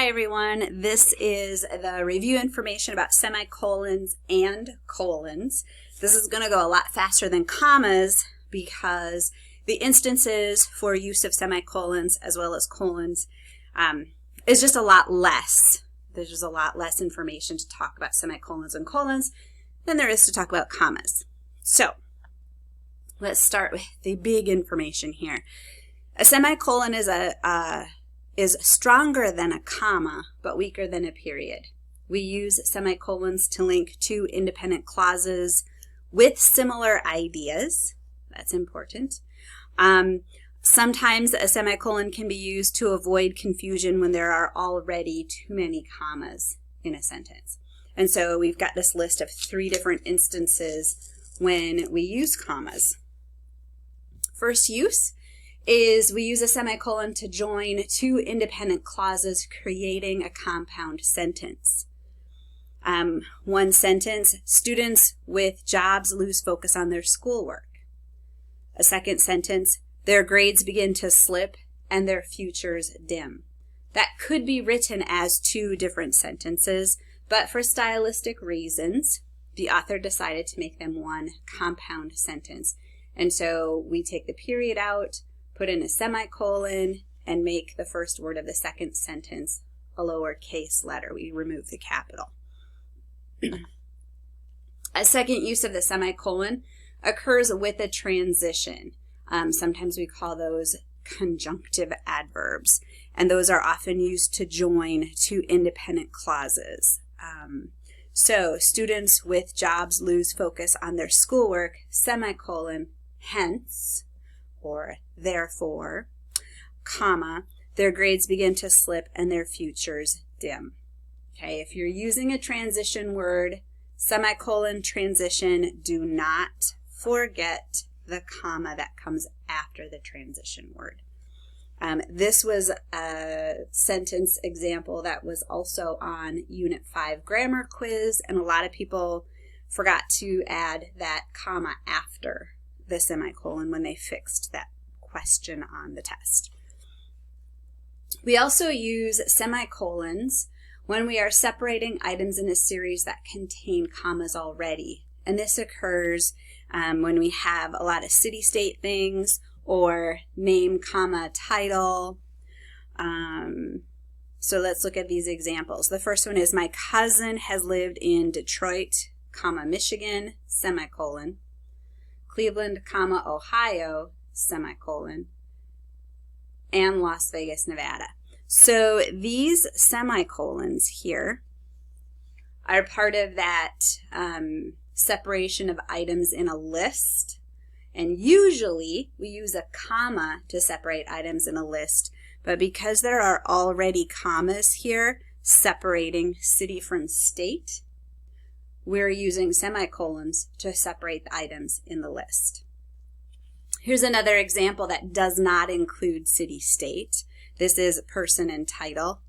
Hi everyone, this is the review information about semicolons and colons. This is going to go a lot faster than commas because the instances for use of semicolons as well as colons is just a lot less. There's just a lot less information to talk about semicolons and colons than there is to talk about commas. So let's start with the big information here. A semicolon is stronger than a comma, but weaker than a period. We use semicolons to link two independent clauses with similar ideas. That's important. Sometimes a semicolon can be used to avoid confusion when there are already too many commas in a sentence. And so we've got this list of 3 different instances when we use commas. First use is we use a semicolon to join 2 independent clauses, creating a compound sentence. One sentence, students with jobs lose focus on their schoolwork. A second sentence, their grades begin to slip and their futures dim. That could be written as 2 different sentences, but for stylistic reasons, the author decided to make them one compound sentence. And so we take the period out, put in a semicolon, and make the first word of the second sentence a lowercase letter. We remove the capital. A second use of the semicolon occurs with a transition. Sometimes we call those conjunctive adverbs, and those are often used to join 2 independent clauses. So students with jobs lose focus on their schoolwork, semicolon, hence, or therefore, comma, their grades begin to slip and their futures dim. Okay, if you're using a transition word, semicolon, transition, do not forget the comma that comes after the transition word. This was a sentence example that was also on Unit 5 grammar quiz, and a lot of people forgot to add that comma after the semicolon when they fixed that question on the test. We also use semicolons when we are separating items in a series that contain commas already. And this occurs when we have a lot of city-state things or name, comma, title. So let's look at these examples. The first one is, my cousin has lived in Detroit, comma, Michigan, semicolon, Cleveland, comma, Ohio, semicolon, and Las Vegas, Nevada. So these semicolons here are part of that separation of items in a list. And usually we use a comma to separate items in a list, but because there are already commas here separating city from state, we're using semicolons to separate the items in the list. Here's another example that does not include city-state. This is person and title.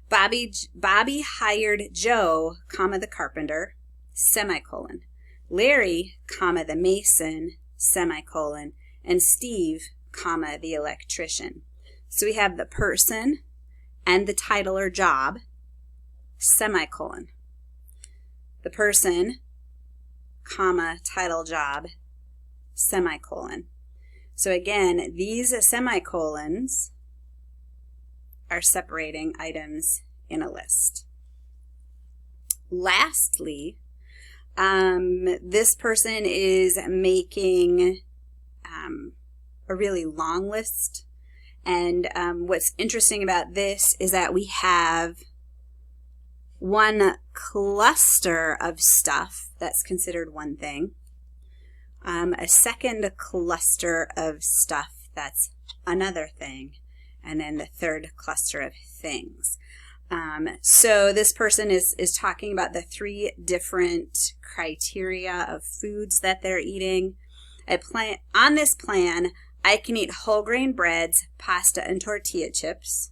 Bobby hired Joe, comma, the carpenter, semicolon. Larry, comma, the mason, semicolon, and Steve, comma, the electrician. So we have the person and the title or job, semicolon. The person, comma, title, job, semicolon. So again, these semicolons are separating items in a list. Lastly, this person is making a really long list. And what's interesting about this is that we have one cluster of stuff that's considered one thing, a second cluster of stuff that's another thing, and then the third cluster of things. So this person is talking about the 3 different criteria of foods that they're eating. On this plan, I can eat whole grain breads, pasta, and tortilla chips,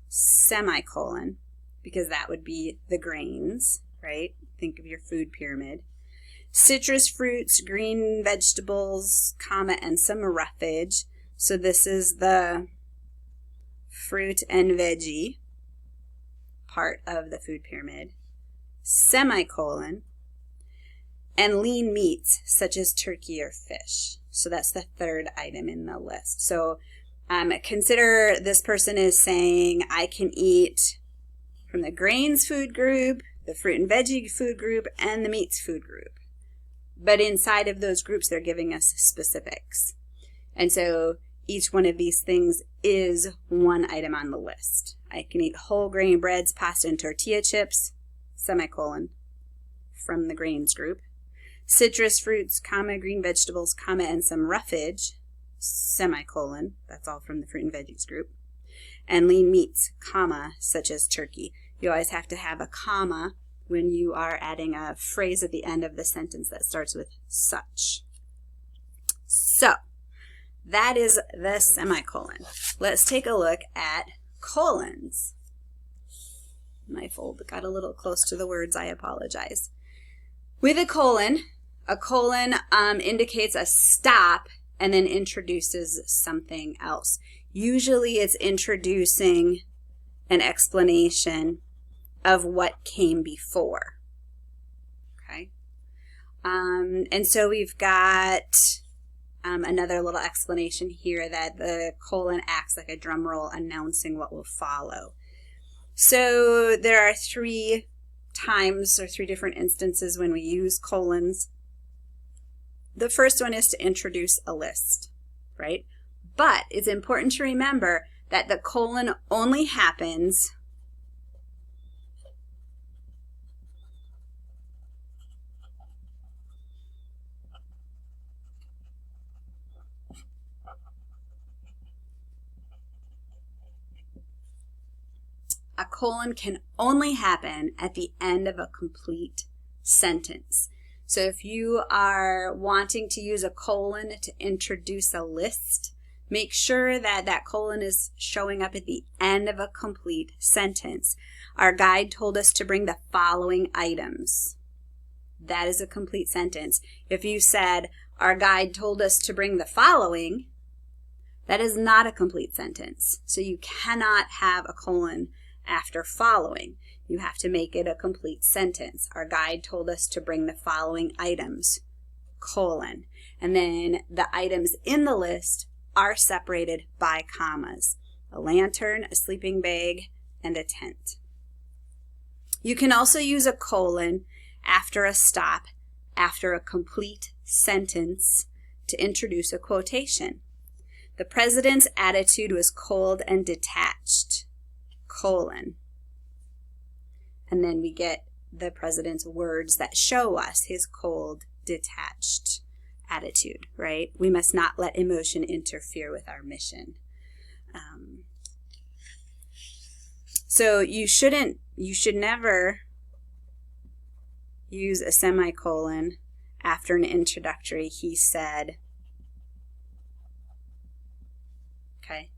semicolon, because that would be the grains, right? Think of your food pyramid. Citrus fruits, green vegetables, comma, and some roughage. So this is the fruit and veggie. part of the food pyramid, semicolon, and lean meats such as turkey or fish. So that's the third item in the list. So consider this person is saying I can eat from the grains food group, the fruit and veggie food group, and the meats food group. But inside of those groups, they're giving us specifics. And so each one of these things is one item on the list. I can eat whole grain breads, pasta, and tortilla chips, semicolon, from the grains group. Citrus fruits, comma, green vegetables, comma, and some roughage, semicolon, that's all from the fruit and veggies group. And lean meats, comma, such as turkey. You always have to have a comma when you are adding a phrase at the end of the sentence that starts with such. So, that is the semicolon. Let's take a look at colons. My fold got a little close to the words, I apologize. With a colon indicates a stop and then introduces something else. Usually it's introducing an explanation of what came before. Okay? And so we've got another little explanation here that the colon acts like a drum roll announcing what will follow. So there are 3 times or 3 different instances when we use colons. The first one is to introduce a list, right? But it's important to remember that the colon only happens can only happen at the end of a complete sentence. So if you are wanting to use a colon to introduce a list, make sure that that colon is showing up at the end of a complete sentence. Our guide told us to bring the following items. That is a complete sentence. If you said, our guide told us to bring the following, that is not a complete sentence. So you cannot have a colon after following. You have to make it a complete sentence. Our guide told us to bring the following items, colon. And then the items in the list are separated by commas. A lantern, a sleeping bag, and a tent. You can also use a colon after a stop, after a complete sentence, to introduce a quotation. The president's attitude was cold and detached, colon. And then we get the president's words that show us his cold, detached attitude, right? We must not let emotion interfere with our mission. So you should never use a semicolon after an introductory he said. Okay?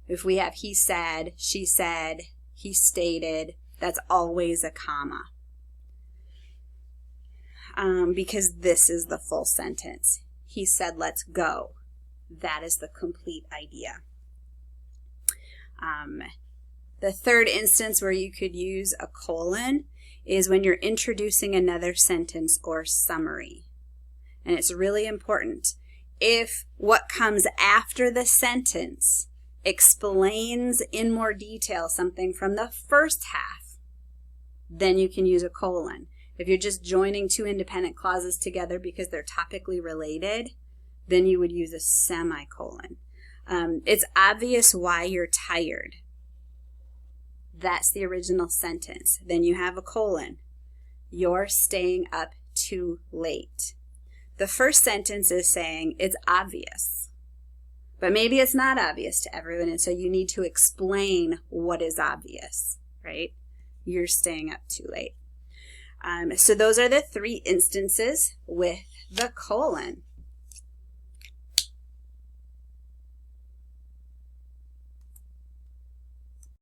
If we have he said, she said, he stated, that's always a comma. Because this is the full sentence. He said, let's go. That is the complete idea. The third instance where you could use a colon is when you're introducing another sentence or summary. And it's really important. If what comes after the sentence explains in more detail something from the first half, then you can use a colon. If you're just joining 2 independent clauses together because they're topically related, then you would use a semicolon. It's obvious why you're tired. That's the original sentence. Then you have a colon. You're staying up too late. The first sentence is saying it's obvious. But maybe it's not obvious to everyone, and so you need to explain what is obvious, right? You're staying up too late. So those are the 3 instances with the colon.